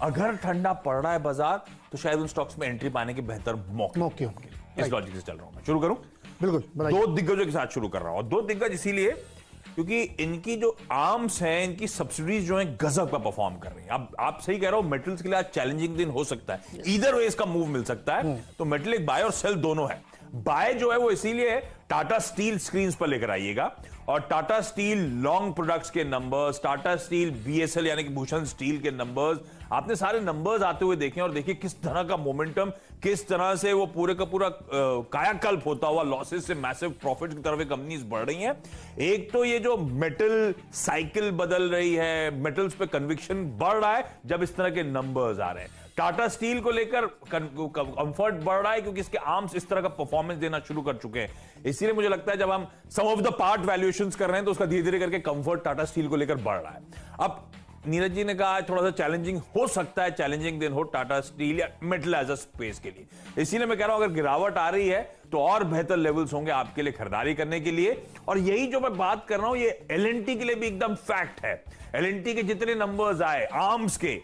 अगर ठंडा पड़ रहा है बाजार तो शायद उन स्टॉक्स में एंट्री पाने के बेहतर मौके होंगे। इस लॉजिक से चल रहा हूं मैं। शुरू करूं? बिल्कुल। दो दिग्गजों के साथ शुरू कर रहा हूं। दो दिग्गज इसीलिए क्योंकि इनकी जो आर्म्स हैं, इनकी सब्सिडीज जो हैं गजब का परफॉर्म कर रही हैं। अब आप सही कह रहे हो, मेटल्स के लिए आज चैलेंजिंग दिन हो सकता है। ईदर वे इसका मूव मिल सकता है। तो मेटल एक बाय और सेल दोनों है। बाय जो है वो इसीलिए टाटा स्टील स्क्रीन्स पर लेकर आइएगा और टाटा स्टील लॉन्ग प्रोडक्ट्स के नंबर्स, टाटा स्टील बीएसएल यानी कि भूषण स्टील के नंबर्स, आपने सारे नंबर्स आते हुए देखे और देखिए किस तरह का मोमेंटम, किस तरह से वो पूरे का पूरा कायाकल्प होता हुआ लॉसेस से मैसिव प्रॉफिट की तरफ कंपनीज बढ़ रही हैं। एक तो ये जो मेटल साइकिल बदल रही है, मेटल्स पे कन्विक्शन बढ़ रहा है जब इस तरह के नंबर्स आ रहे हैं। टाटा स्टील को लेकर कंफर्ट बढ़ रहा है क्योंकि इसके आर्म्स इस तरह का परफॉर्मेंस देना शुरू कर चुके हैं। इसीलिए मुझे लगता है जब हम सम ऑफ द पार्ट वैल्यूएशंस कर रहे हैं तो उसका धीरे धीरे करके कंफर्ट टाटा स्टील को लेकर बढ़ रहा है। अब नीरज जी ने कहा थोड़ा सा चैलेंजिंग हो सकता है, चैलेंजिंग दिन हो टाटा स्टील या मेटल एज अ स्पेस के लिए। इसीलिए मैं कह रहा हूं अगर गिरावट आ रही है तो और बेहतर लेवल्स होंगे आपके लिए खरीदारी करने के लिए। और यही जो मैं बात कर रहा हूं ये एलएनटी के लिए भी एकदम फैक्ट है। एलएनटी के जितने नंबर्स आए आर्म्स के,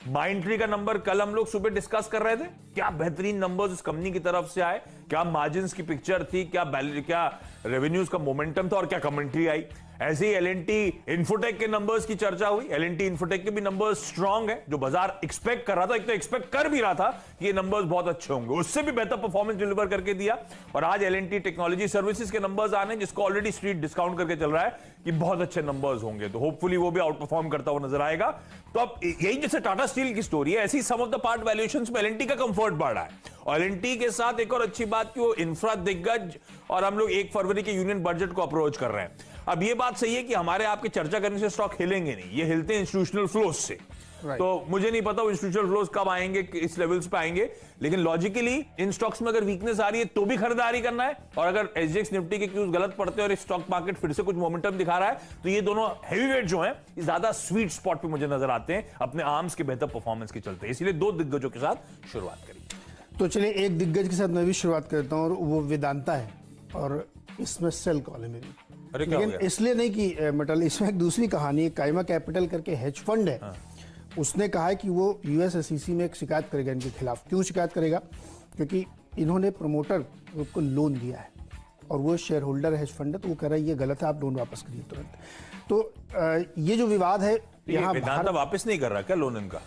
माइंडट्री का नंबर कल हम लोग सुबह डिस्कस कर रहे थे, क्या बेहतरीन नंबर्स उस कंपनी की तरफ से आए, क्या मार्जिन्स की पिक्चर थी, क्या रेवेन्यूज का मोमेंटम था और क्या कमेंट्री आई। ऐसे ही एलएनटी इन्फोटेक के नंबर्स की चर्चा हुई। एलएनटी इन्फोटेक के भी नंबर्स स्ट्रांग है, जो बाजार एक्सपेक्ट कर रहा था। एक तो एक्सपेक्ट कर भी रहा था कि ये नंबर्स बहुत अच्छे होंगे, उससे भी बेहतर परफॉर्मेंस डिलीवर करके दिया। और आज एलएनटी टेक्नोलॉजी सर्विसेज के नंबर्स आने जिसको ऑलरेडी स्ट्रीट डिस्काउंट करके चल रहा है कि बहुत अच्छे नंबर्स होंगे, तो होपफुली वो भी आउट परफॉर्म करता हुआ नजर आएगा। तो अब यही जैसे टाटा स्टील की स्टोरी है, ऐसी सम ऑफ द पार्ट वैल्यूएशंस में एलएनटी का कंफर्ट बढ़ रहा है। और एलएनटी के साथ एक और अच्छी बात कि वो इंफ्रा दिग्गज और हम लोग 1 फरवरी के यूनियन बजट को अप्रोच कर रहे हैं। अब ये बात सही है कि हमारे आपके चर्चा करने से स्टॉक हिलेंगे नहीं, ये हिलते हैं इंस्टीट्यूशनल फ्लोज से। तो मुझे नहीं पता वो इंस्टीट्यूशनल फ्लोज कब आएंगे, इस लेवल्स पे आएंगे, लेकिन लॉजिकली इन स्टॉक्स में अगर वीकनेस आ रही है तो भी खरीदारी करना है। और अगर एसजीएक्स निफ्टी के क्यूज गलत पड़ते हैं और स्टॉक मार्केट फिर से कुछ मोमेंटम दिखा रहा है तो ये दोनों हैवीवेट जो हैं ज्यादा स्वीट स्पॉट पे मुझे नजर आते हैं अपने आर्म्स के बेहतर परफॉर्मेंस के चलते। इसलिए दो दिग्गजों के साथ शुरुआत करिए। तो चलिए एक दिग्गज के साथ मैं भी शुरुआत करता हूं और वो वेदांता है और इसमें सेल कॉल है मेरी। लेकिन इसलिए नहीं कि मेटल, इसमें एक दूसरी कहानी है। काइमा कैपिटल करके हेज फंड है, उसने कहा है कि वो यूएस एसईसी में एक शिकायत करेगा इनके खिलाफ। क्यों शिकायत करेगा? क्योंकि इन्होंने प्रमोटर को लोन दिया है और वो शेयर होल्डर हेज फंड है, तो वो कह रहा है ये गलत है, आप लोन वापस करिए तुरंत। तो ये जो विवाद है यहाँ वेदांता वापस नहीं कर रहा क्या लोन इनका?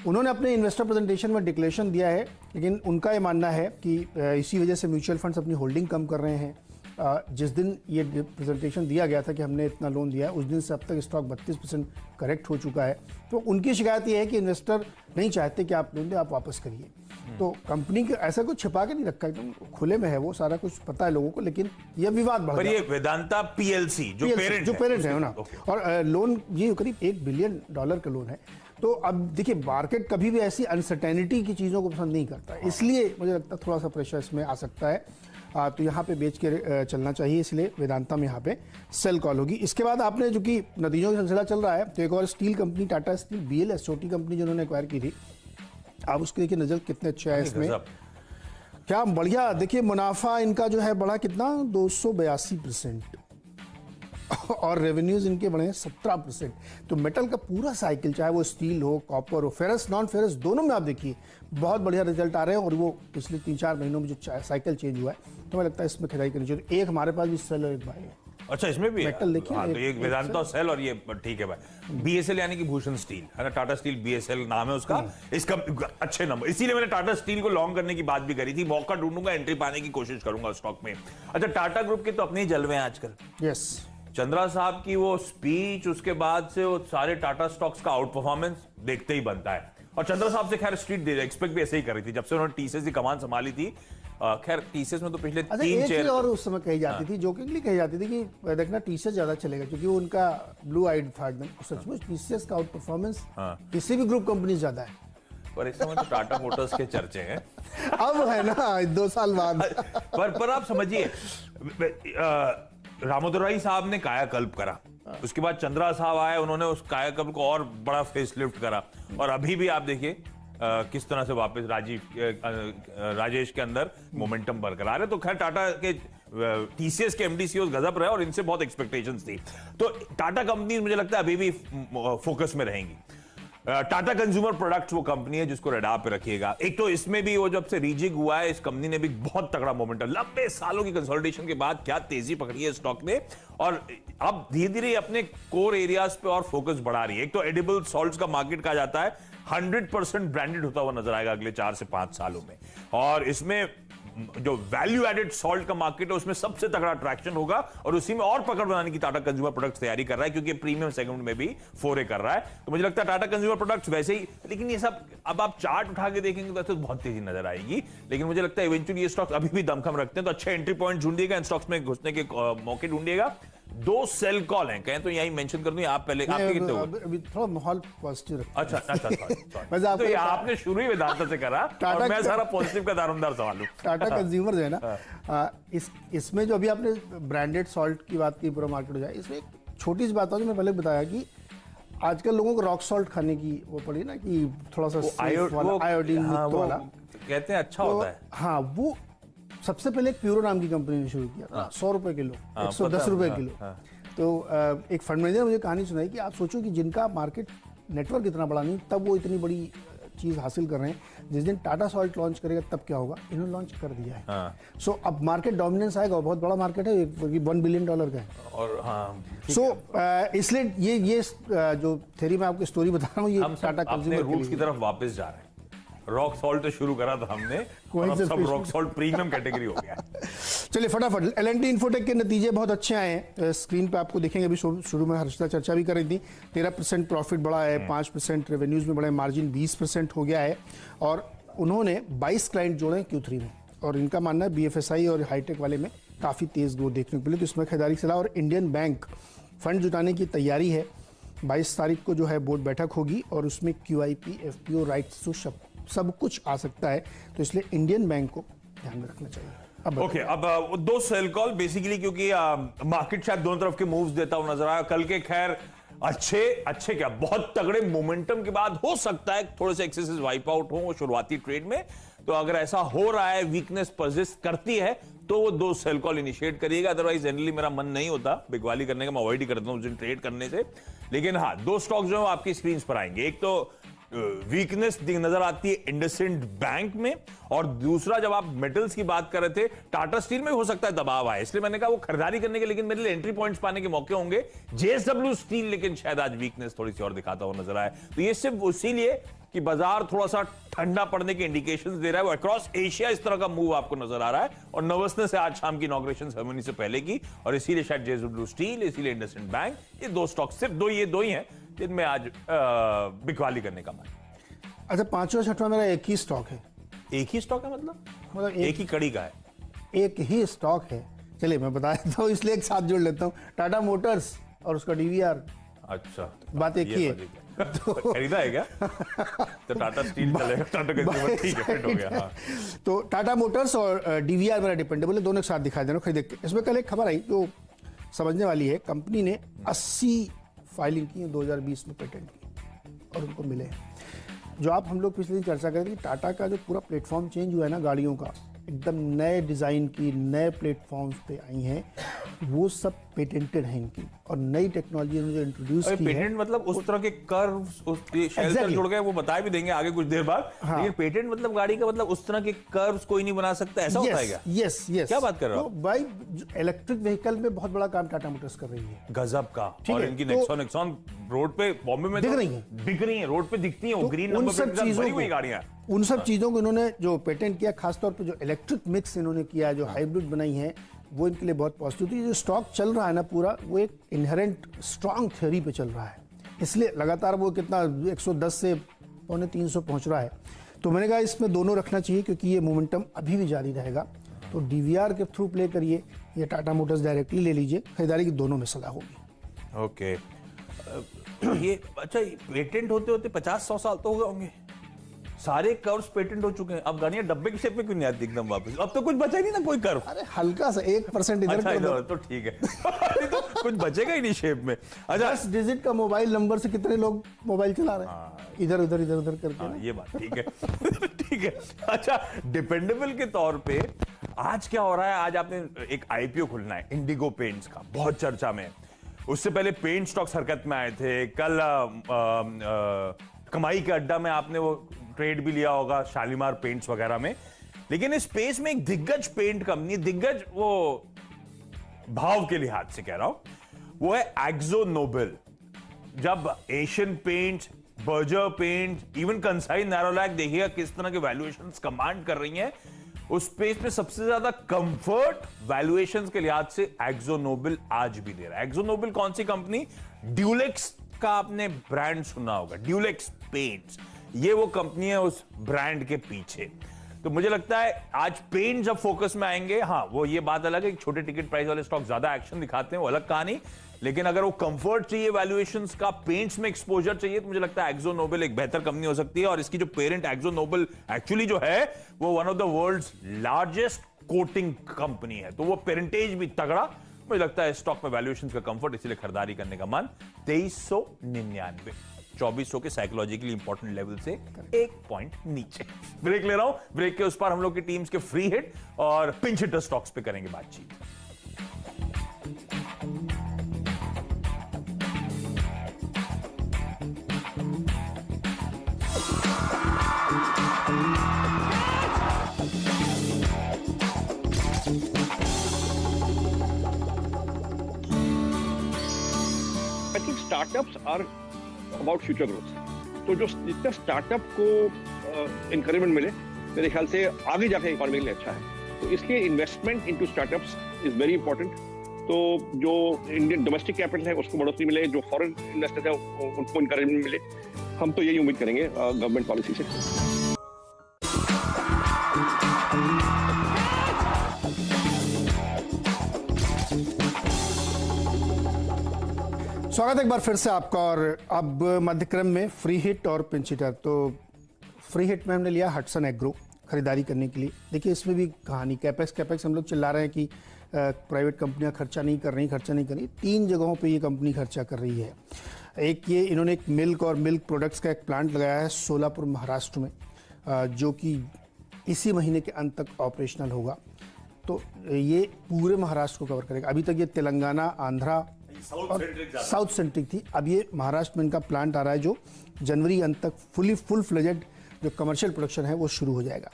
उन्होंने अपने इन्वेस्टर प्रेजेंटेशन में डिक्लेरेशन दिया है, लेकिन उनका ये मानना है कि इसी वजह से म्यूचुअल फंड्स अपनी होल्डिंग कम कर रहे हैं। जिस दिन ये प्रेजेंटेशन दिया गया था कि हमने इतना लोन दिया है, उस दिन से अब तक स्टॉक 32% करेक्ट हो चुका है। तो उनकी शिकायत ये है कि इन्वेस्टर नहीं चाहते कि आप लोन दें, आप वापस करिए। तो कंपनी के ऐसा कुछ छिपा के नहीं रखा, एकदम खुले में है, वो सारा कुछ पता है लोगों को, लेकिन ये विवाद बढ़ गया। ये वेदांता पीएलसी जो पेरेंट है ना, और लोन ये करीब $1 बिलियन का लोन है। तो अब देखिए मार्केट कभी भी ऐसी अनसर्टेनिटी की चीज़ों को पसंद नहीं करता, इसलिए मुझे लगता है थोड़ा सा प्रेशर इसमें आ सकता है। तो यहाँ पे बेच के चलना चाहिए, इसलिए वेदांता में यहाँ पे सेल कॉल होगी। इसके बाद आपने जो कि नतीजों का सिलसिला चल रहा है, तो एक और steel company Tata steel BLS छोटी कंपनी जिन्होंने एक्वायर की थी, आप उसके देखिए नजर कितने अच्छा है इसमें, क्या बढ़िया। देखिए मुनाफा इनका जो है बढ़ा कितना 282% और रेवेन्यूज इनके बढ़े 17%। तो मेटल का पूरा साइकिल, चाहे वो स्टील हो, कॉपर हो, फेरस नॉन फेरस, दोनों में आप देखिए बहुत बढ़िया रिजल्ट आ रहे हैं। और वो पिछले 3-4 महीनों में जो साइकिल चेंज हुआ है, तो मुझे लगता है इसमें खरीदारी करनी चाहिए। एक हमारे पास भी सेल और एक बाय है। अच्छा, इसमें भी मेटल देखिए। हाँ, तो एक वेदांता और सेल और ये ठीक है भाई। बीएसएल यानी कि भूषण स्टील है ना, टाटा स्टील बीएसएल नाम है उसका। इसका अच्छे नंबर, इसीलिए मैंने टाटा स्टील को लॉन्ग करने की बात भी करी थी। मौका ढूंढूंगा, एंट्री पाने की कोशिश करूंगा स्टॉक में। अच्छा, टाटा ग्रुप के तो अपने ही जलवे हैं आजकल। यस, चंद्रा साहब की वो स्पीच, उसके बाद से वो सारे टाटा स्टॉक्स का आउट परफॉर्मेंस देखते ही बनता है। और चंद्रा साहब से खैर स्ट्रीट एक्सपेक्ट भी ऐसे ही कर रही थी जब से उन्होंने टीसीएस की कमान संभाली थी। खैर टीसीएस में तो पिछले 3 चेयर और उस समय कही जाती थी, जोकिंगली कही जाती थी कि देखना टीसीएस ज्यादा चलेगा, क्योंकि वो उनका ब्लू आइड था एकदम। सचमुच टीसीएस का आउट परफॉर्मेंस किसी भी ग्रुप कंपनी ज्यादा है। पर इस समय तो टाटा मोटर्स के चर्चे हैं अब है ना 2 साल बाद। पर आप समझिए, रामोदराई साहब ने कायाकल्प करा, उसके बाद चंद्रा साहब आए, उन्होंने उस कायाकल्प को और बड़ा फेसलिफ्ट करा। और अभी भी आप देखिए किस तरह से वापस राजेश के अंदर मोमेंटम बरकरार है। तो खैर टाटा के टीसीएस के एमडीसीओ गजब रहे और इनसे बहुत एक्सपेक्टेशंस थी। तो टाटा कंपनी मुझे लगता है अभी भी फोकस में रहेंगी। टाटा कंज्यूमर प्रोडक्ट्स वो कंपनी है जिसको रडार पे रखिएगा। एक तो इसमें भी वो जब से रीजिग हुआ है, इस कंपनी ने भी बहुत तगड़ा मोमेंटम, लंबे सालों की कंसोलिडेशन के बाद क्या तेजी पकड़ी है स्टॉक ने, और अब धीरे धीरे अपने कोर एरियाज पे और फोकस बढ़ा रही है। एक तो एडिबल सॉल्ट्स का मार्केट कहा जाता है 100% ब्रांडेड होता हुआ नजर आएगा अगले 4 से 5 सालों में, और इसमें जो वैल्यू एडेड सॉल्ट का मार्केट है उसमें सबसे तगड़ा अट्रैक्शन होगा, और उसी में और पकड़ बनाने की टाटा कंज्यूमर प्रोडक्ट्स तैयारी कर रहा है, क्योंकि प्रीमियम सेगमेंट में भी फोरे कर रहा है। तो मुझे लगता है टाटा कंज्यूमर प्रोडक्ट्स वैसे ही, लेकिन ये सब अब आप चार्ट उठा के देखेंगे तो बहुत तेजी नजर आएगी, लेकिन मुझे लगता है इवेंचुअली ये स्टॉक्स अभी भी दमखम रखते हैं, तो अच्छे एंट्री पॉइंट ढूंढिएगा, इन स्टॉक्स में घुसने के मौके ढूंढिएगा। 2 सेल कॉल हैं, कहें तो यही मेंशन कर दूं, आप पहले आपके कितने हुए? अभी थोड़ा माहौल पॉजिटिव रखते हैं। अच्छा वैसे तो ये आपने शुरू ही वेदांता से करा, और मैं सारा पॉजिटिव का दारोमदार सवाल हूं। टाटा कंज्यूमर जो है ना, इसमें जो अभी आपने ब्रांडेड सॉल्ट की बात की, पूरा मार्केट हो जाए, इसमें एक छोटी सी बात है जो मैं पहले बताया कि आजकल लोगों को रॉक सॉल्ट खाने की वो पड़ी ना, कि थोड़ा सा आयोडीन मुक्त वाला, कहते हैं अच्छा होता है। हाँ, वो सबसे पहले एक प्यूरो नाम की कंपनी ने शुरू किया था, 100 रुपए किलो, 110 रुपए किलो। तो एक फंड मैनेजर मुझे कहानी सुनाई कि आप सोचो कि जिनका मार्केट नेटवर्क इतना बड़ा नहीं, तब वो इतनी बड़ी चीज हासिल कर रहे हैं, जिस दिन टाटा सॉल्ट लॉन्च करेगा तब क्या होगा, इन्होंने लॉन्च कर दिया है। सो अब मार्केट डोमिनेंस आएगा, बहुत बड़ा मार्केट है, $1 बिलियन का है। और इसलिए ये जो थ्योरी मैं आपको स्टोरी बता रहा हूँ, ये टाटा कंज्यूमर रूट्स की तरफ वापस जा रहे हैं। रॉक सॉल्ट तो शुरू करा था हमने, और अब सब रॉक सॉल्ट प्रीमियम कैटेगरी हो गया। चलिए फटाफट, एल&टी इन्फोटेक के नतीजे बहुत अच्छे आए हैं, स्क्रीन पे आपको दिखेंगे, अभी शुरू में हर्षिता चर्चा भी कर रही थी। 13% प्रॉफिट बढ़ा है, 5% रेवेन्यूज में बढ़े, मार्जिन 20% हो गया है, और उन्होंने 22 क्लाइंट जोड़े Q3 में, और इनका मानना है BFSI और हाईटेक वाले में काफ़ी तेज ग्रोथ देखने को मिली, तो इसमें खरीदारी की सलाह। और इंडियन बैंक फंड जुटाने की तैयारी है, 22 तारीख को जो है बोर्ड बैठक होगी, और उसमें QIP FPO राइट्स तो सब कुछ आ सकता है, तो इसलिए इंडियन बैंक को ध्यान में रखना चाहिए। अब अब 2 सेल कॉल बेसिकली, क्योंकि मार्केट शायद दोनों तरफ के मूव्स देता हुआ नजर आया कल के। खैर अच्छे क्या, बहुत तगड़े मोमेंटम के बाद हो सकता है थोड़े से एक्सेसेस वाइप आउट हो शुरुआती ट्रेड में, तो अगर ऐसा हो रहा है, वीकनेस परसिस्ट करती है, तो वो 2 सेल कॉल इनिशिएट करिएगा। अदरवाइज जनरली मेरा मन नहीं होता बिकवाली करने का, मैं अवॉइड ही करता हूं उस दिन ट्रेड करने से। लेकिन हाँ, 2 स्टॉक जो है आपकी स्क्रीन पर आएंगे। एक तो वीकनेस नजर आती है इंडसइंड बैंक में, और दूसरा जब आप मेटल्स की बात कर रहे थे, टाटा स्टील में हो सकता है दबाव आए, इसलिए मैंने कहा वो खरीदारी करने के, लेकिन मेरे लिए एंट्री पॉइंट्स पाने के मौके होंगे। JSW स्टील लेकिन शायद आज वीकनेस थोड़ी सी और दिखाता हुआ नजर आए, तो ये सिर्फ इसीलिए कि बाजार थोड़ा सा ठंडा पड़ने के इंडिकेशंस दे रहा है। वो अक्रॉस एशिया इस तरह का मूव आपको नजर आ रहा है, और नर्वसनेस है आज शाम की इनॉग्रेशन सेरेमनी से पहले की, और इसीलिए शायद JSW स्टील, इसीलिए इंडसइंड बैंक, ये 2 स्टॉक सिर्फ दो ही हैं जिनमें आज बिकवाली करने का मन। अच्छा, 5वां 6वां मेरा एक ही स्टॉक है। एक ही स्टॉक है मतलब एक ही कड़ी का है, एक ही स्टॉक है। चलिए मैं बता देता हूँ, इसलिए एक साथ जोड़ लेता हूँ, टाटा मोटर्स और उसका DVR। अच्छा, बात एक ही है। तो खरीदा है क्या? तो टाटा स्टील चलेगा, टाटा कंज्यूमर ठीक है, फिट हो गया। हाँ। तो टाटा मोटर्स और DVR मेरा डिपेंडेबल है, दोनों एक साथ दिखाई दे रहा हूँ। इसमें कल एक खबर आई जो समझने वाली है। कंपनी ने 80 फाइलिंग की 2020 में पेटेंट की, और उनको मिले हैं। जो आप हम लोग पिछले दिन चर्चा करें कि टाटा का जो पूरा प्लेटफॉर्म चेंज हुआ है ना, गाड़ियों का एकदम नए डिज़ाइन की, नए प्लेटफॉर्म्स पे आई हैं, वो सब पेटेंटेड हैं इनकी, और नई टेक्नोलॉजी इन्होंने इंट्रोड्यूस की है। पेटेंट मतलब उस तरह के कर्व्स, उस शेल से जुड़ गए, वो बता भी देंगे आगे कुछ देर बाद। हाँ। लेकिन पेटेंट मतलब गाड़ी का मतलब उस तरह के कर्व्स कोई नहीं बना सकता, ऐसा होता है क्या? यस क्या बात कर रहे हो? तो भाई इलेक्ट्रिक व्हीकल में बहुत बड़ा काम टाटा मोटर्स कर रही है, गजब का। और इनकी तो नेक्सॉन रोड पे बॉम्बे में दिख रही है, रोड पे दिखती है, ग्रीन नंबर प्लेट भरी हुई गाड़ियां। उन सब चीजों को इन्होंने जो पेटेंट किया, खासतौर पे जो इलेक्ट्रिक मिक्स इन्होंने किया, जो हाइब्रिड बनाई है, वो इनके लिए बहुत पॉजिटिव थी। जो स्टॉक चल रहा है ना पूरा, वो एक इनहेरेंट स्ट्रांग थ्योरी पे चल रहा है, इसलिए लगातार वो कितना 110 से 250 पहुंच रहा है। तो मैंने कहा इसमें दोनों रखना चाहिए, क्योंकि ये मोमेंटम अभी भी जारी रहेगा। तो DVR के थ्रू प्ले करिए, या टाटा मोटर्स डायरेक्टली ले लीजिए, खरीदारी की दोनों में सलाह होगी। ओके, ये अच्छा, पेटेंट होते होते 50-100 साल तो हो गए होंगे, सारे कर्व्स पेटेंट हो चुके हैं। अब गाड़ियां डब्बे की शेप में क्यों नहीं आती एकदम वापस? अब तो कुछ बचा नहीं ना कोई कर्व। अरे हल्का सा 1% इधर अच्छा, कर दो, तो ठीक है। तो कुछ बचेगा ही नहीं शेप में। अच्छा, 10 डिजिट का मोबाइल नंबर से कितने लोग मोबाइल चला रहे हैं, इधर उधर इधर उधर करके। हाँ, ये बात ठीक है। ठीक है। अच्छा, डिपेंडेबल के तौर पे आज क्या हो रहा है? आज आपने एक IPO खुलना है इंडिगो पेंट्स का, बहुत चर्चा में। उससे पहले पेंट स्टॉक्स हरकत में आए थे। कल कमाई के अड्डा में आपने वो ट्रेड भी लिया होगा शालीमार पेंट्स वगैरह में, लेकिन इस स्पेस में एक दिग्गज पेंट कंपनी, दिग्गज वो भाव के लिहाज से कह रहा हूं, वो है एक्जो नोबेल। जब Asian paints, Berger paints, even Kansai Nerolac देखिएगा किस तरह के वैल्यूएशंस कमांड कर रही हैं, उस स्पेस में सबसे ज्यादा कंफर्ट वैल्यूएशंस के लिहाज से एक्जो नोबेल आज भी दे रहा है। एक्जो नोबेल कौन सी कंपनी? ड्यूलेक्स का आपने ब्रांड सुना होगा, ड्यूलेक्स पेंट्स, ये वो कंपनी है उस ब्रांड के पीछे। तो मुझे लगता है आज पेंट जब फोकस में आएंगे, हाँ वो ये बात अलग है कि छोटे टिकट प्राइस वाले स्टॉक ज्यादा एक्शन दिखाते हैं, वो अलग कहानी, लेकिन अगर वो कंफर्ट चाहिए वैल्यूएशंस का, पेंट्स में एक्सपोजर चाहिए, तो मुझे लगता है एक्जो नोबेल एक बेहतर कंपनी हो सकती है। और इसकी जो पेरेंट एक्जो नोबेल एक्चुअली जो है वो one of the world's largest coating company है, तो वो पेरेंटेज भी तगड़ा। मुझे लगता है स्टॉक में वैल्यूएशंस का कंफर्ट, इसलिए खरीदारी करने का मन 2399, 2400 के साइकोलॉजिकली इंपॉर्टेंट लेवल से 1 पॉइंट नीचे। ब्रेक ले रहा हूं, ब्रेक के उस पर हम लोग की टीम्स के फ्री हिट और पिंच हिटर स्टॉक्स पे करेंगे बातचीत। I think startups are about future growth. तो जो जितना स्टार्टअप को encouragement मिले, मेरे ख्याल से आगे जाके इकोनॉमी के लिए अच्छा है। तो इसलिए investment into startups is very important. तो जो इंडियन डोमेस्टिक कैपिटल है उसको बढ़ोतरी मिले, जो फॉरेन इन्वेस्टर्स है उनको इनकरेजमेंट मिले। हम तो यही उम्मीद करेंगे गवर्नमेंट पॉलिसी से। स्वागत है एक बार फिर से आपका। और अब मध्यक्रम में फ्री हिट और पिंच हिटर। तो फ्री हिट में हमने लिया हटसन एग्रो खरीदारी करने के लिए। देखिए इसमें भी कहानी कैपेक्स हम लोग चिल्ला रहे हैं कि प्राइवेट कंपनियां खर्चा नहीं कर रही। 3 जगहों पे ये कंपनी खर्चा कर रही है। एक ये इन्होंने एक मिल्क और मिल्क प्रोडक्ट्स का एक प्लांट लगाया है सोलापुर महाराष्ट्र में, जो कि इसी महीने के अंत तक ऑपरेशनल होगा। तो ये पूरे महाराष्ट्र को कवर करेगा। अभी तक ये तेलंगाना, आंध्रा साउथ सेंट्रिक थी। अब ये महाराष्ट्र में इनका प्लांट आ रहा है जो जनवरी अंत तक फुल फ्लेजेड जो कमर्शियल प्रोडक्शन है वो शुरू हो जाएगा।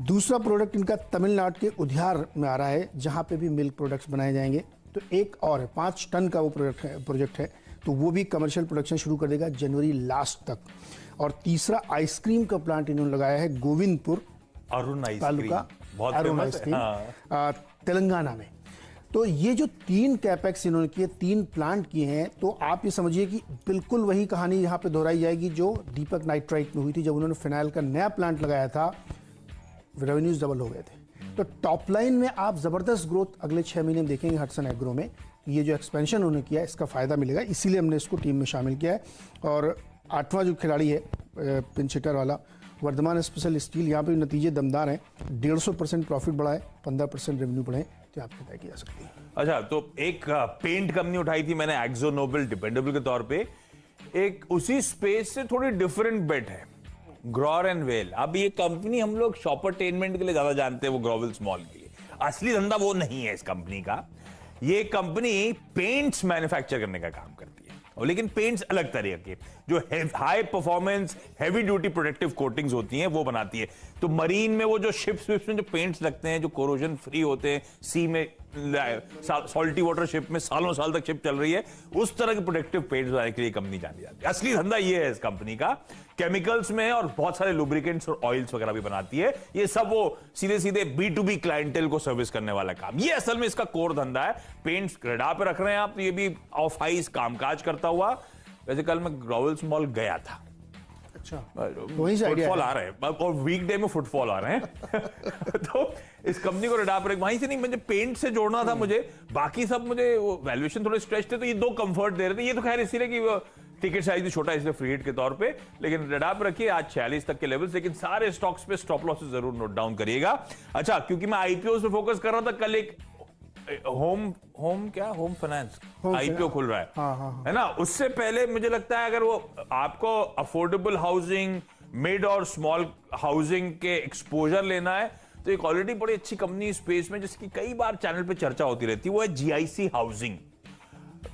दूसरा प्रोडक्ट इनका तमिलनाडु के उधियार में आ रहा है, जहां पे भी मिल्क प्रोडक्ट्स बनाए जाएंगे। तो एक और है 5 टन का वो प्रोजेक्ट है, तो वो भी कमर्शियल प्रोडक्शन शुरू कर देगा जनवरी लास्ट तक। और तीसरा आइसक्रीम का प्लांट इन्होंने लगाया है गोविंदपुर तालुका, अरुण आइसक्रीम, तेलंगाना में। तो ये जो 3 कैपेक्स इन्होंने किए, 3 प्लांट किए हैं, तो आप ये समझिए कि बिल्कुल वही कहानी यहाँ पे दोहराई जाएगी जो दीपक नाइट्राइट में हुई थी। जब उन्होंने फिनाइल का नया प्लांट लगाया था, रेवेन्यूज डबल हो गए थे। तो टॉप लाइन में आप जबरदस्त ग्रोथ अगले 6 महीने में देखेंगे हटसन एग्रो में। ये जो एक्सपेंशन उन्होंने किया इसका फायदा मिलेगा, इसीलिए हमने इसको टीम में शामिल किया है। और 8वां जो खिलाड़ी है पिंच हिटर वाला, वर्धमान स्पेशल स्टील, यहाँ पे नतीजे दमदार हैं। 150% प्रॉफिट बढ़ा है, 15% रेवेन्यू बढ़े, तो आपको तय की जा सकती है। अच्छा, तो एक पेंट कंपनी उठाई थी मैंने एक्जो नोबेल डिपेंडेबल के तौर पे। एक उसी स्पेस से थोड़ी डिफरेंट बेट है ग्रॉर एंड वेल। अब ये कंपनी हम लोग शॉपरटेनमेंट के लिए ज्यादा जानते हैं, वो ग्रोवेल स्मॉल के लिए। असली धंधा वो नहीं है इस कंपनी का। ये कंपनी पेंट्स मैन्युफैक्चर करने का काम करती है, और लेकिन पेंट्स अलग तरह के, जो high performance heavy duty protective coatings होती हैं वो बनाती है। तो मरीन में वो जो शिप्स में जो पेंट्स लगते हैं, जो कोरोजन फ्री होते हैं, सी में सॉल्टी वाटर शिप में सालों साल तक शिप चल रही है, उस तरह के प्रोटेक्टिव पेंट्स बनाने के लिए कंपनी जानी जाती है। असली धंधा ये है इस कंपनी का। केमिकल्स में और बहुत सारे लुब्रिकेंट्स और ऑयल्स वगैरह भी बनाती है। ये सब वो सीधे B2B क्लाइंटेल को सर्विस करने वाला काम, ये असल में इसका कोर धंधा है। पेंट्स रडार पे रख रहे हैं आप, तो ये भी ऑफ हाइस कामकाज करता हुआ। वैसे कल मैं ग्रोवेल स्मॉल गया था। अच्छा, वहीं से फुटफॉल आ रहे हैं, और वीकडे में फुटफॉल आ रहे हैं। तो इस कंपनी को रडार पर वहीं से नहीं, मुझे पेंट से जोड़ना था मुझे, बाकी सब मुझे वैल्यूएशन थोड़े स्ट्रेच थे, तो ये 2 कंफर्ट दे रहे थे। ये तो खैर इसीलिए कि वो टिकट साइज भी छोटा, इसलिए फ्री हिट के तौर पे। लेकिन रडार पर रखिए आज 46 तक के लेवल्स, लेकिन सारे स्टॉक्स पे स्टॉप लॉसेस जरूर नोट डाउन करिएगा। अच्छा, क्योंकि मैं आईपीओ पे फोकस कर रहा था, कल एक होम फाइनेंस आईपीओ खुल रहा है। हाँ। है ना, उससे पहले मुझे लगता है अगर वो आपको अफोर्डेबल हाउसिंग, मिड और स्मॉल हाउसिंग के एक्सपोजर लेना है, तो एक ऑलरेडी बड़ी अच्छी कंपनी स्पेस में जिसकी कई बार चैनल पे चर्चा होती रहती है, वो है जीआईसी हाउसिंग।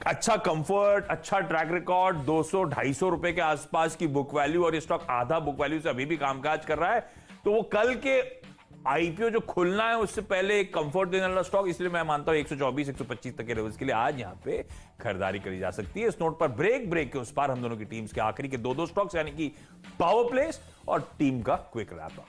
अच्छा कंफर्ट, अच्छा ट्रैक रिकॉर्ड, 200-250 रुपए के आसपास की बुक वैल्यू, और ये स्टॉक आधा बुक वैल्यू से अभी भी कामकाज कर रहा है। तो वो कल के आईपीओ जो खुलना है उससे पहले एक कंफर्ट देने वाला स्टॉक, इसलिए मैं मानता हूं 124-125 तक के लेवल्स के लिए आज यहां पे खरीदारी करी जा सकती है। इस नोट पर ब्रेक के उस पार हम दोनों की टीम्स के आखिरी के दो स्टॉक्स, यानी कि पावर प्लेस और टीम का क्विक रैप अप।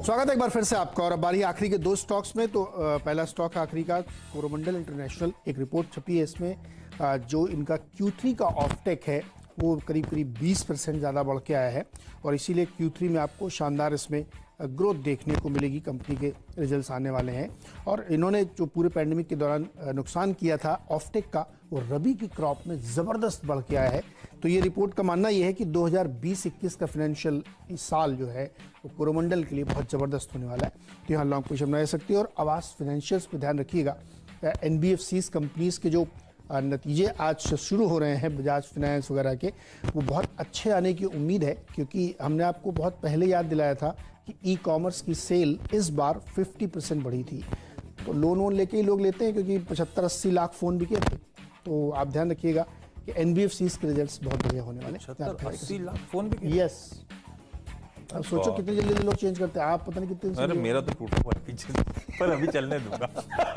स्वागत है एक बार फिर से आपका। और अब बारी आखिरी के दो स्टॉक्स में। तो पहला स्टॉक आखिरी का कोरोमंडल इंटरनेशनल, एक रिपोर्ट छपी है इसमें, जो इनका Q3 का ऑफटेक है वो करीब 20% ज़्यादा बढ़ के आया है, और इसीलिए Q3 में आपको शानदार इसमें ग्रोथ देखने को मिलेगी। कंपनी के रिजल्ट्स आने वाले हैं, और इन्होंने जो पूरे पैंडेमिक के दौरान नुकसान किया था ऑफटेक का, वो रबी की क्रॉप में ज़बरदस्त बढ़ के आया है। तो ये रिपोर्ट का मानना ये है कि 2020-21 का फाइनेंशियल साल जो है वो कोरोमंडल के लिए बहुत ज़बरदस्त होने वाला है। तो यहाँ लॉन्ग पोजीशन बनाई सकती है। और आवास फाइनेंशियल्स पे ध्यान रखिएगा, NBFCs कंपनीज के जो नतीजे आज शुरू हो रहे हैं बजाज फाइनेंस वगैरह के, वो बहुत अच्छे आने की उम्मीद है, क्योंकि हमने आपको बहुत पहले याद दिलाया था कि ई-कॉमर्स की सेल इस बार 50% बढ़ी थी। तो लोन वोन लेके ही लोग लेते हैं, क्योंकि 75-80 लाख फ़ोन बिके थे। तो आप ध्यान रखिएगा कि NBFCs के रिजल्ट्स बहुत बढ़िया होने वाले हैं। 70-80 लाख फोन भी। यस, अब सोचो कितनी जल्दी लोग चेंज करते हैं। आप पता नहीं कितने। अरे मेरा तो टूटा हुआ है पीछे से, पर अभी चलने दूंगा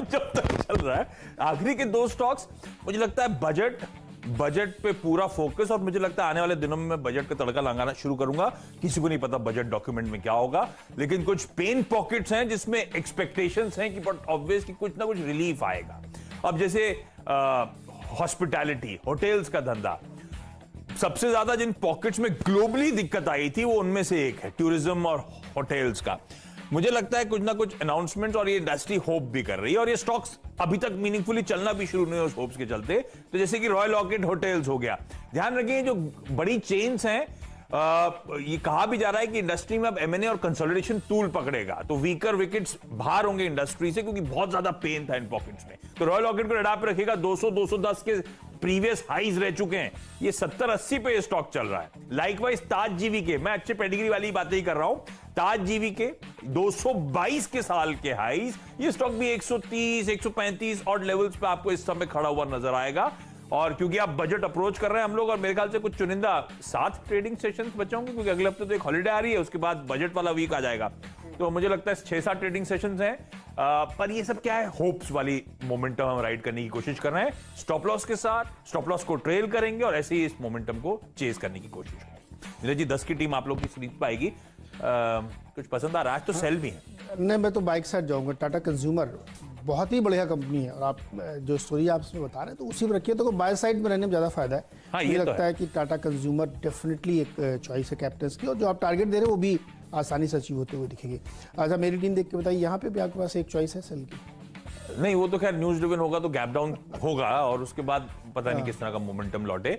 जब तक चल रहा है। आखिरी के दो स्टॉक्स, मुझे लगता है बजट पे पूरा फोकस, और मुझे लगता है आने वाले दिनों में मैं बजट का तड़का लगाना शुरू करूंगा। किसी को नहीं पता बजट डॉक्यूमेंट में क्या होगा, लेकिन कुछ पेन पॉकेट्स हैं जिसमें एक्सपेक्टेशंस हैं कि बट ऑब्वियस कि कुछ ना कुछ रिलीफ आएगा। अब जैसे हॉस्पिटैलिटी, होटल्स का धंधा, सबसे ज्यादा जिन पॉकेट्स में ग्लोबली दिक्कत आई थी वो उनमें से एक है टूरिज्म और होटल्स का। मुझे लगता है कुछ ना कुछ अनाउंसमेंट, और ये इंडस्ट्री होप भी कर रही है, और ये स्टॉक्स अभी तक मीनिंगफुली चलना भी शुरू नहीं हुए उस होप्स के चलते। तो जैसे कि रॉयल ऑर्किड होटल्स हो गया, ध्यान रखिए जो बड़ी चेन्स हैं, ये कहा भी जा रहा है कि इंडस्ट्री में अब M&A और कंसोलिडेशन टूल पकड़ेगा, तो वीकर विकेट्स बाहर होंगे इंडस्ट्री से, क्योंकि बहुत ज्यादा पेन था इन पॉकेट्स में। तो रॉयल ऑर्किड को रडार पे रखिएगा, 200-210 के प्रीवियस हाइज रह चुके हैं, ये 70-80 पे ये स्टॉक चल रहा है। लाइकवाइज ताज जीवी के, मैं अच्छे पेडिग्री वाली बातें ही कर रहा हूं, ताज जीवी के 222 के साल के हाइज, ये स्टॉक भी 130-135 ऑड लेवल्स पे आपको इस समय खड़ा हुआ नजर आएगा। और क्योंकि आप बजट अप्रोच कर रहे हैं हम लोग, और मेरे ख्याल से कुछ चुनिंदा 7 ट्रेडिंग सेशंस बचे होंगे, क्योंकि अगले हफ्ते तो एक हॉलिडे आ रही है, उसके बाद बजट वाला वीक आ जाएगा। तो मुझे लगता है 6-7 ट्रेडिंग सेशंस हैं, पर ये सब क्या है, होप्स वाली मोमेंटम हम राइड करने की कोशिश कर रहे हैं। स्टॉप लॉस के साथ, स्टॉप लॉस को ट्रेल करेंगे और ऐसे ही इस मोमेंटम को चेज करने की कोशिश करेंगे। नीरज जी, 10 की टीम आप लोग की सीरीज पे आएगी, कुछ पसंद आ रहा है? आज तो सेल भी है। नहीं, मैं तो बाइक साइड जाऊंगा। टाटा कंज्यूमर बहुत ही बढ़िया कंपनी है, और आप जो स्टोरी आप इसमें बता रहे हैं तो उसी पर रखिए, तो बाय साइड में रहने में ज़्यादा फायदा है। हाँ, मुझे ये लगता तो है कि टाटा कंज्यूमर डेफिनेटली एक चॉइस है कैप्टन्स की, और जो आप टारगेट दे रहे हैं वो भी आसानी से अचीव होते हुए दिखेगी। अच्छा, मेरी टीम देख के बताइए, यहाँ पे भी आपके पास एक चॉइस है सेल की? नहीं, वो तो खैर न्यूज ड्रिवन होगा तो गैप डाउन होगा, और उसके बाद पता नहीं किस तरह का मोमेंटम लौटे।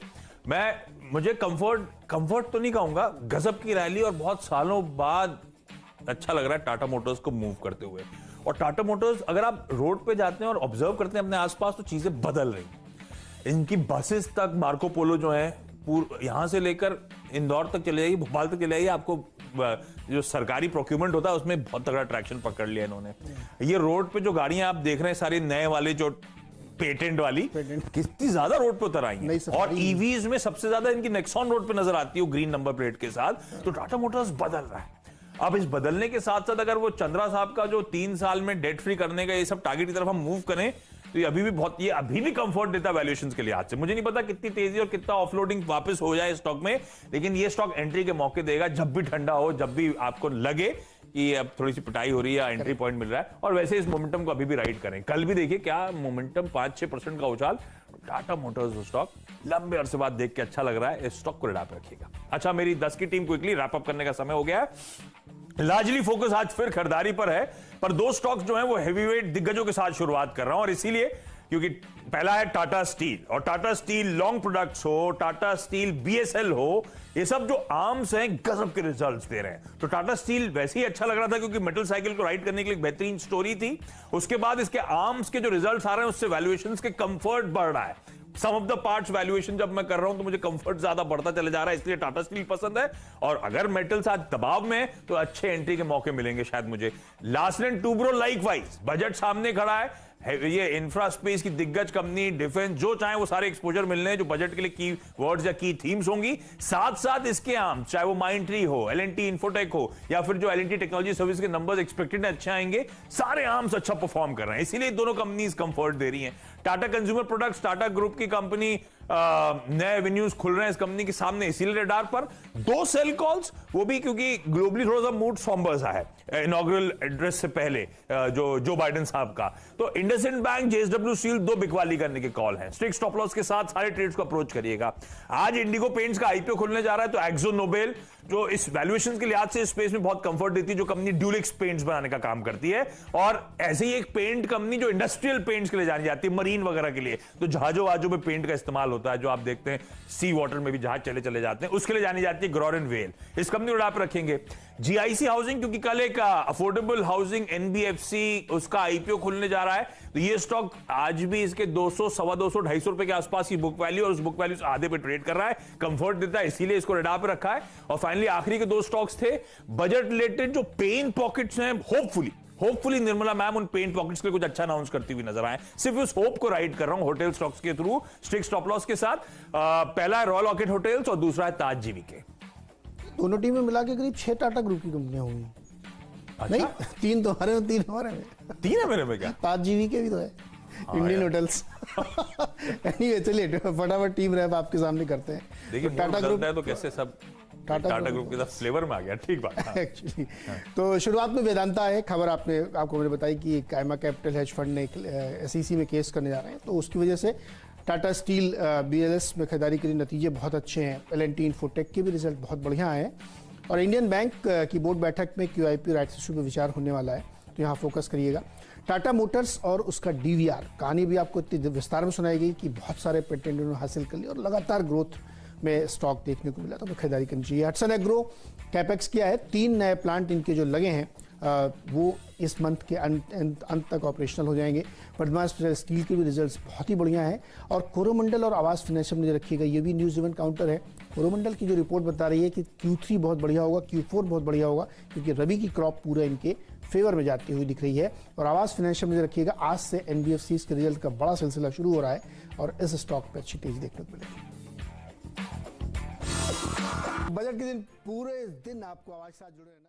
मुझे कंफर्ट तो नहीं कहूंगा, गजब की रैली, और बहुत सालों बाद अच्छा लग रहा है टाटा मोटर्स को मूव करते हुए। और टाटा मोटर्स, अगर आप रोड पे जाते हैं और ऑब्जर्व करते हैं अपने आसपास, तो चीजें बदल रही हैं। इनकी बसेस तक, मार्को पोलो जो है, यहां से लेकर इंदौर तक चले जाइए, भोपाल तक चले जाइए, आपको जो सरकारी प्रोक्यूरमेंट होता है उसमें बहुत तगड़ा ट्रैक्शन पकड़ लिया इन्होंने। ये रोड पे जो गाड़ियां आप देख रहे हैं, सारी नए वाले जो पेटेंट वाली, कितनी ज्यादा रोड पे उतर आई हैं। और ईवीज में सबसे ज्यादा इनकी नेक्सॉन रोड पे नजर आती है, ग्रीन नंबर प्लेट के साथ। तो टाटा मोटर्स बदल रहा है। अब इस बदलने के साथ साथ अगर वो चंद्रा साहब का जो 3 साल में डेट फ्री करने का ये सब टारगेट की तरफ हम मूव करें, तो ये अभी भी कंफर्ट देता है वैल्यूएशंस के लिहाज से। मुझे नहीं पता कितनी तेजी और कितना ऑफलोडिंग वापस हो जाए स्टॉक में, लेकिन ये स्टॉक एंट्री के मौके देगा जब भी ठंडा हो, जब भी आपको लगे कि अब थोड़ी सी पिटाई हो रही है, एंट्री पॉइंट मिल रहा है। और वैसे इस मोमेंटम को अभी भी राइड करें। कल भी देखिए क्या मोमेंटम, 5-6% का उछाल। टाटा मोटर्स स्टॉक लंबे अरसे बाद देख के अच्छा लग रहा है, इस स्टॉक को रडार पे रखिएगा। अच्छा, मेरी 10 की टीम क्विकली रैप अप करने का समय हो गया है। लार्जली फोकस आज फिर खरीदारी पर है, पर 2 स्टॉक्स जो हैं वो हेवीवेट दिग्गजों के साथ शुरुआत कर रहा हूं, और इसीलिए क्योंकि पहला है टाटा स्टील, और टाटा स्टील लॉन्ग प्रोडक्ट्स हो, टाटा स्टील बीएसएल हो, ये सब जो आर्म्स हैं गजब के रिजल्ट्स दे रहे हैं। तो टाटा स्टील वैसे ही अच्छा लग रहा था क्योंकि मेटल साइकिल को राइड करने के लिए एक बेहतरीन स्टोरी थी। उसके बाद इसके आर्म्स के जो रिजल्ट्स आ रहे हैं उससे वैल्यूएशंस के कंफर्ट बढ़ रहा है। सम ऑफ द पार्ट्स वैल्यूएशन जब मैं कर रहा हूं तो मुझे कंफर्ट ज्यादा बढ़ता चले जा रहा है, इसलिए टाटा स्टील पसंद है। और अगर मेटल्स आज दबाव में तो अच्छे एंट्री के मौके मिलेंगे शायद मुझे। लार्सन टुब्रो लाइकवाइज बजट सामने खड़ा है, ये इंफ्रा स्पेस की दिग्गज कंपनी, डिफेंस, जो चाहे वो सारे एक्सपोजर मिलने हैं जो बजट के लिए की वर्ड्स या की थीम्स होंगी। साथ साथ इसके आर्म, चाहे वो माइंडट्री हो, एलएनटी इन्फोटेक हो, या फिर जो एलएनटी टेक्नोलॉजी सर्विस के नंबर्स एक्सपेक्टेड अच्छे आएंगे, सारे आर्म्स अच्छा परफॉर्म कर रहे हैं, इसीलिए दोनों कंपनीज कंफर्ट दे रही हैं। Tata consumer products, Tata group की कंपनी, नए एवेन्यूज खुल रहे हैं इस कंपनी के सामने, इसीलिए रडार पर 2 सेल कॉल्स, वो भी क्योंकि ग्लोबली थोड़ा सा मूड सॉम्बर सा है इनॉग्रल एड्रेस से पहले जो बाइडेन साहब का। तो इंडसइंड बैंक, जेएसडब्ल्यू स्टील 2 बिकवाली करने के कॉल हैं। स्ट्रिक्ट स्टॉप लॉस के साथ सारे ट्रेड्स को अप्रोच करिएगा। आज इंडिगो पेंट्स का आईपीओ खुलने जा रहा है, तो एक्सो नोबेल जो इस वैल्यूएशन के लिहाज से स्पेस में बहुत कंफर्ट देती है, जो कंपनी ड्यूलेक्स पेंट्स बनाने का काम करती है, और ऐसे ही एक पेंट कंपनी जो इंडस्ट्रियल पेंट्स के लिए जानी जाती है, मरीन वगैरह के लिए, तो जहाजों वाजों में पेंट का इस्तेमाल होता है, जो आप देखते हैं सी वाटर में भी जहाज चले जाते हैं, उसके लिए जानी जाती है ग्रोर एंड वेल। इस कंपनी को आप रखेंगे। जीआईसी हाउसिंग, क्योंकि कल एक अफोर्डेबल हाउसिंग एनबीएफसी उसका आईपीओ खुलने जा रहा है, तो ये स्टॉक आज भी इसके 200, सवा 200, 250 रुपए के आसपास की बुक वैल्यू, और उस बुक वैल्यू से आधे पे ट्रेड कर रहा है, कंफर्ट देता है, इसीलिए इसको रेडार पे रखा है। और फाइनली आखिरी के 2 स्टॉक्स थे बजट रिलेटेड, जो पेन पॉकेट्स हैं, होपफुली निर्मला मैम उन पेन पॉकेट्स के लिए कुछ अच्छा अनाउंस करती हुई नजर आए। सिर्फ उस होप को राइड कर रहा हूं होटल स्टॉक्स के थ्रू, स्ट्रिक्ट स्टॉप लॉस के साथ। पहला है रॉयल ऑर्किड होटल्स और दूसरा है ताज जीवीके। दोनों टीमें मिला के करीब 6 टाटा ग्रुप की कंपनियां होंगी। अच्छा? नहीं, 3 तुम्हारे में, 3 हमारे में। 3 है मेरे में क्या? ताज जीवीके भी तो है, इंडियन होटल्स। एनीवे, चलिए फटाफट टीम रैप आपके सामने करते हैं। देखिए तो टाटा ग्रुप है तो कैसे सब टाटा ग्रुप के साथ फ्लेवर में आ गया, ठीक बात। एक्चुअली तो शुरुआत में वेदांता है खबर, आपको मैंने बताई कि कायमा कैपिटल हेज फंड ने एसईसी में केस करने जा रहे हैं, तो उसकी वजह से टाटा स्टील बीएलएस में खरीदारी के लिए नतीजे बहुत अच्छे हैं। एलएनटी इन्फोटेक के भी रिजल्ट बहुत बढ़िया हैं, और इंडियन बैंक की बोर्ड बैठक में क्यूआईपी राइट्स इशू पर विचार होने वाला है, तो यहाँ फोकस करिएगा। टाटा मोटर्स और उसका डीवीआर कहानी भी आपको इतनी विस्तार में सुनाई गई कि बहुत सारे पेटेंट उन्होंने हासिल कर लिए और लगातार ग्रोथ में स्टॉक देखने को मिला, तो खरीदारी करनी चाहिए। हटसन एग्रो कैपेक्स किया है, 3 नए प्लांट इनके जो लगे हैं वो इस मंथ के अंत तक ऑपरेशनल हो जाएंगे। वर्धमान स्टील के भी रिजल्ट्स बहुत ही बढ़िया हैं, और कोरोमंडल और आवास फाइनेंशियल में रखिएगा, ये भी न्यूज इवेंट काउंटर है। कोरोमंडल की जो रिपोर्ट बता रही है कि Q3 बहुत बढ़िया होगा, Q4 बहुत बढ़िया होगा, क्योंकि रबी की क्रॉप पूरा इनके फेवर में जाती हुई दिख रही है। और आवास फाइनेंशियल में रखिएगा, आज से एनबीएफसीज के रिजल्ट का बड़ा सिलसिला शुरू हो रहा है, और इस स्टॉक पर अच्छी तेजी देखने को मिलेगी। बजट के दिन पूरे दिन आपको आवाज साथ जुड़े रहना।